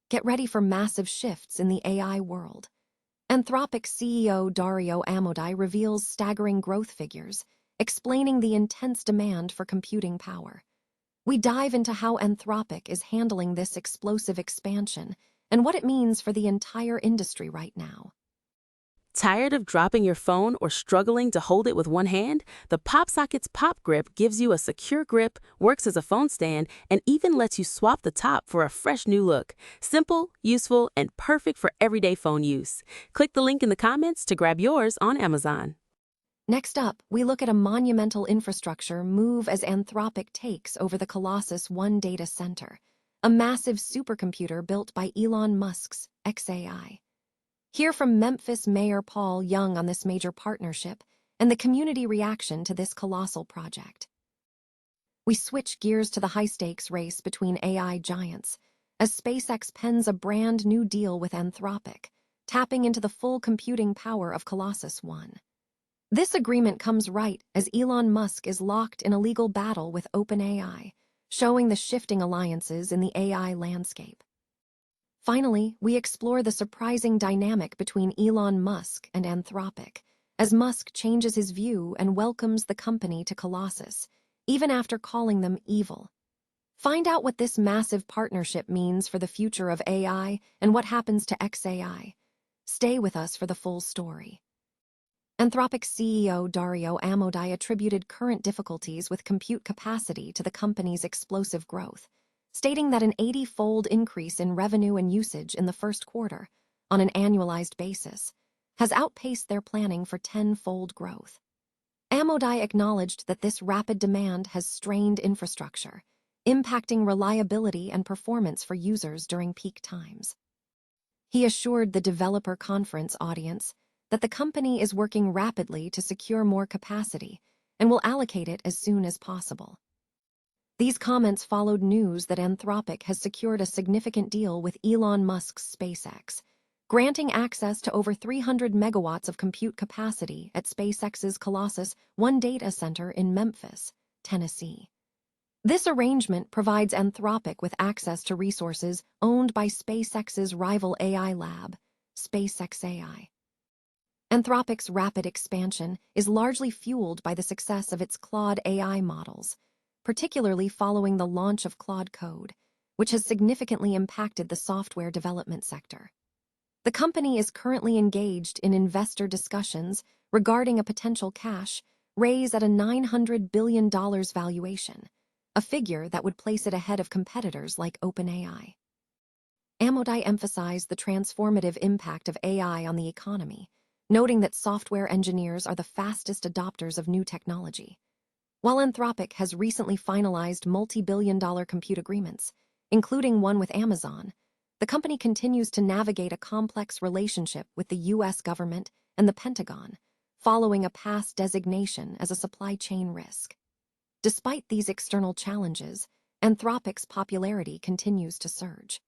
Get ready for massive shifts in the AI world. Anthropic CEO Dario Amodei reveals staggering growth figures, explaining the intense demand for computing power. We dive into how Anthropic is handling this explosive expansion and what it means for the entire industry right now. Tired of dropping your phone or struggling to hold it with one hand? The PopSocket's Pop Grip gives you a secure grip, works as a phone stand, and even lets you swap the top for a fresh new look. Simple, useful, and perfect for everyday phone use. Click the link in the comments to grab yours on Amazon. Next up, we look at a monumental infrastructure move as Anthropic takes over the Colossus One data center, a massive supercomputer built by Elon Musk's xAI. Hear from Memphis Mayor Paul Young on this major partnership and the community reaction to this colossal project. We switch gears to the high-stakes race between AI giants as SpaceX pens a brand new deal with Anthropic, tapping into the full computing power of Colossus One. This agreement comes right as Elon Musk is locked in a legal battle with OpenAI, showing the shifting alliances in the AI landscape. Finally, we explore the surprising dynamic between Elon Musk and Anthropic, as Musk changes his view and welcomes the company to Colossus, even after calling them evil. Find out what this massive partnership means for the future of AI and what happens to xAI. Stay with us for the full story. Anthropic CEO Dario Amodei attributed current difficulties with compute capacity to the company's explosive growth, stating that an 80-fold increase in revenue and usage in the first quarter, on an annualized basis, has outpaced their planning for 10-fold growth. Amodei acknowledged that this rapid demand has strained infrastructure, impacting reliability and performance for users during peak times. He assured the developer conference audience that the company is working rapidly to secure more capacity and will allocate it as soon as possible. These comments followed news that Anthropic has secured a significant deal with Elon Musk's SpaceX, granting access to over 300 megawatts of compute capacity at SpaceX's Colossus One data center in Memphis, Tennessee. This arrangement provides Anthropic with access to resources owned by SpaceX's rival AI lab, SpaceX AI. Anthropic's rapid expansion is largely fueled by the success of its Claude AI models, particularly following the launch of Claude Code, which has significantly impacted the software development sector. The company is currently engaged in investor discussions regarding a potential cash raise at a $900 billion valuation, a figure that would place it ahead of competitors like OpenAI. Amodei emphasized the transformative impact of AI on the economy, noting that software engineers are the fastest adopters of new technology. While Anthropic has recently finalized multi-billion-dollar compute agreements, including one with Amazon, the company continues to navigate a complex relationship with the U.S. government and the Pentagon, following a past designation as a supply chain risk. Despite these external challenges, Anthropic's popularity continues to surge.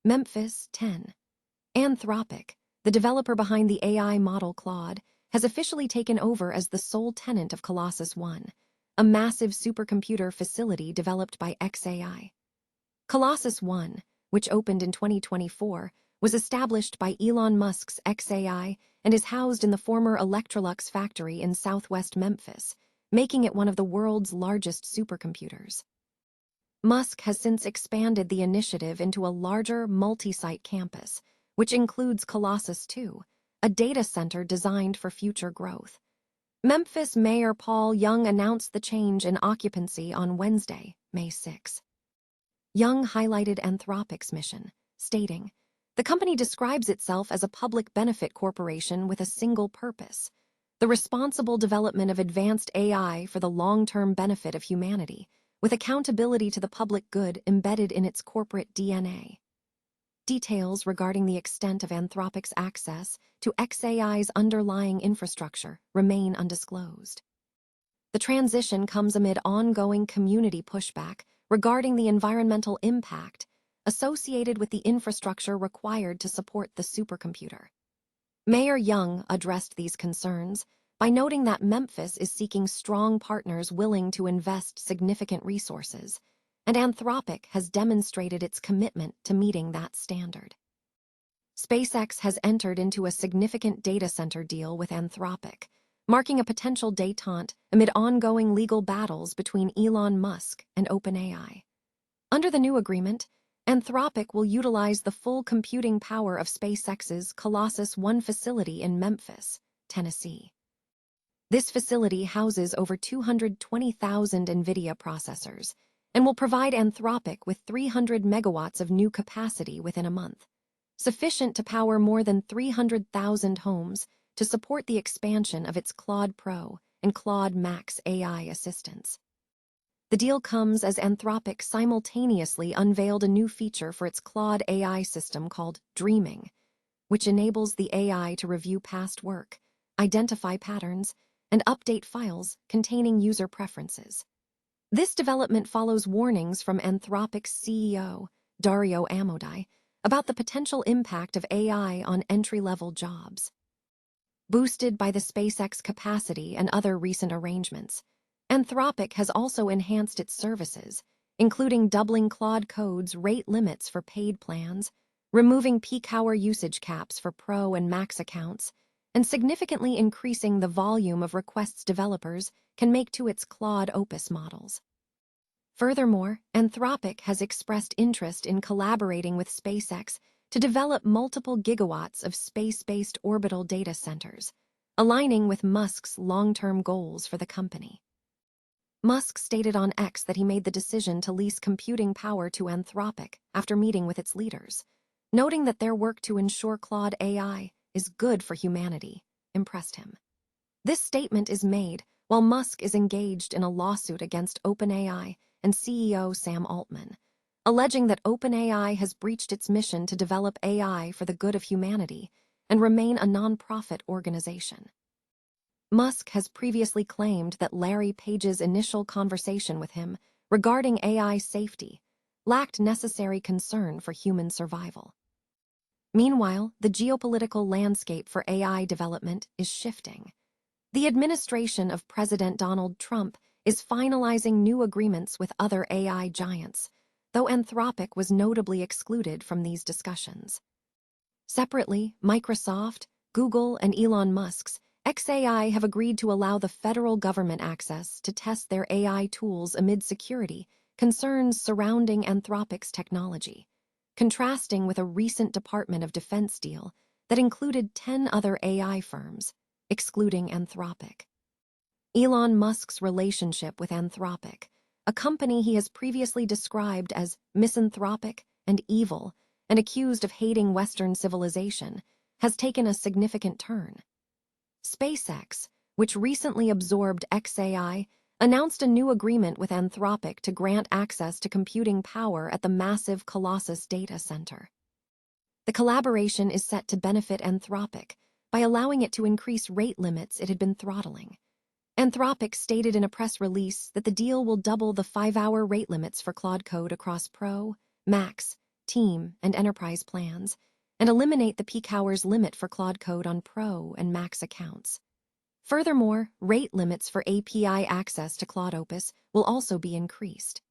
Memphis 10. Anthropic, the developer behind the AI model Claude, has officially taken over as the sole tenant of Colossus One, a massive supercomputer facility developed by xAI. Colossus One, which opened in 2024, was established by Elon Musk's xAI and is housed in the former Electrolux factory in southwest Memphis, making it one of the world's largest supercomputers. Musk has since expanded the initiative into a larger multi-site campus, which includes Colossus 2, a data center designed for future growth. Memphis Mayor Paul Young announced the change in occupancy on Wednesday, May 6. Young highlighted Anthropic's mission, stating, "The company describes itself as a public benefit corporation with a single purpose, the responsible development of advanced AI for the long-term benefit of humanity, with accountability to the public good embedded in its corporate DNA." Details regarding the extent of Anthropic's access to xAI's underlying infrastructure remain undisclosed. The transition comes amid ongoing community pushback regarding the environmental impact associated with the infrastructure required to support the supercomputer. Mayor Young addressed these concerns by noting that Memphis is seeking strong partners willing to invest significant resources, and Anthropic has demonstrated its commitment to meeting that standard. SpaceX has entered into a significant data center deal with Anthropic, marking a potential détente amid ongoing legal battles between Elon Musk and OpenAI. Under the new agreement, Anthropic will utilize the full computing power of SpaceX's Colossus 1 facility in Memphis, Tennessee. This facility houses over 220,000 NVIDIA processors and will provide Anthropic with 300 megawatts of new capacity within a month, sufficient to power more than 300,000 homes to support the expansion of its Claude Pro and Claude Max AI assistants. The deal comes as Anthropic simultaneously unveiled a new feature for its Claude AI system called Dreaming, which enables the AI to review past work, identify patterns, and update files containing user preferences. This development follows warnings from Anthropic's CEO, Dario Amodei, about the potential impact of AI on entry-level jobs. Boosted by the SpaceX capacity and other recent arrangements, Anthropic has also enhanced its services, including doubling Claude Code's rate limits for paid plans, removing peak hour usage caps for Pro and Max accounts, and significantly increasing the volume of requests developers can make to its Claude Opus models. Furthermore, Anthropic has expressed interest in collaborating with SpaceX to develop multiple gigawatts of space-based orbital data centers, aligning with Musk's long-term goals for the company. Musk stated on X that he made the decision to lease computing power to Anthropic after meeting with its leaders, noting that their work to ensure Claude AI is good for humanity impressed him. This statement is made while Musk is engaged in a lawsuit against OpenAI and CEO Sam Altman, alleging that OpenAI has breached its mission to develop AI for the good of humanity and remain a non-profit organization. Musk has previously claimed that Larry Page's initial conversation with him regarding AI safety lacked necessary concern for human survival. Meanwhile, the geopolitical landscape for AI development is shifting. The administration of President Donald Trump is finalizing new agreements with other AI giants, though Anthropic was notably excluded from these discussions. Separately, Microsoft, Google, and Elon Musk's xAI have agreed to allow the federal government access to test their AI tools amid security concerns surrounding Anthropic's technology, contrasting with a recent Department of Defense deal that included 10 other AI firms, excluding Anthropic. Elon Musk's relationship with Anthropic, a company he has previously described as misanthropic and evil and accused of hating Western civilization, has taken a significant turn. SpaceX, which recently absorbed xAI, announced a new agreement with Anthropic to grant access to computing power at the massive Colossus data center. The collaboration is set to benefit Anthropic by allowing it to increase rate limits it had been throttling. Anthropic stated in a press release that the deal will double the 5-hour rate limits for Claude Code across Pro, Max, Team, and Enterprise plans, and eliminate the peak hours limit for Claude Code on Pro and Max accounts. Furthermore, rate limits for API access to Claude Opus will also be increased.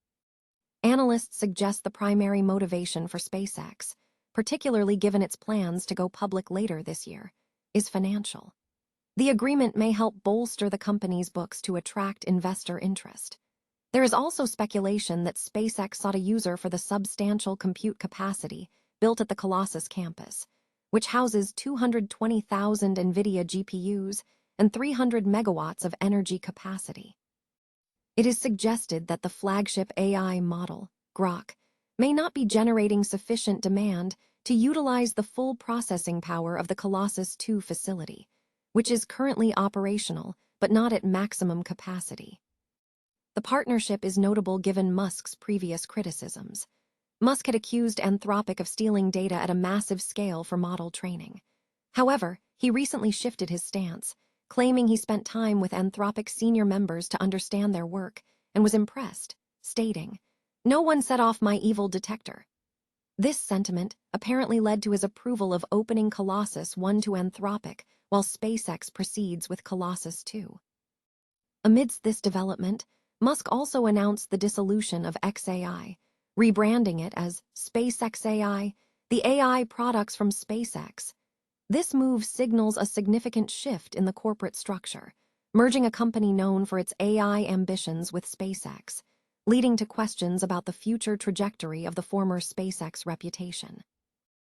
Analysts suggest the primary motivation for SpaceX, particularly given its plans to go public later this year, is financial. The agreement may help bolster the company's books to attract investor interest. There is also speculation that SpaceX sought a user for the substantial compute capacity built at the Colossus campus, which houses 220,000 NVIDIA GPUs and 300 megawatts of energy capacity. It is suggested that the flagship AI model, Grok, may not be generating sufficient demand to utilize the full processing power of the Colossus 2 facility, which is currently operational but not at maximum capacity. The partnership is notable given Musk's previous criticisms. Musk had accused Anthropic of stealing data at a massive scale for model training. However, he recently shifted his stance, claiming he spent time with Anthropic's senior members to understand their work and was impressed, stating, "No one set off my evil detector." This sentiment apparently led to his approval of opening Colossus 1 to Anthropic while SpaceX proceeds with Colossus 2. Amidst this development, Musk also announced the dissolution of xAI, rebranding it as SpaceX AI, the AI products from SpaceX. This move signals a significant shift in the corporate structure, merging a company known for its AI ambitions with SpaceX, leading to questions about the future trajectory of the former SpaceX reputation.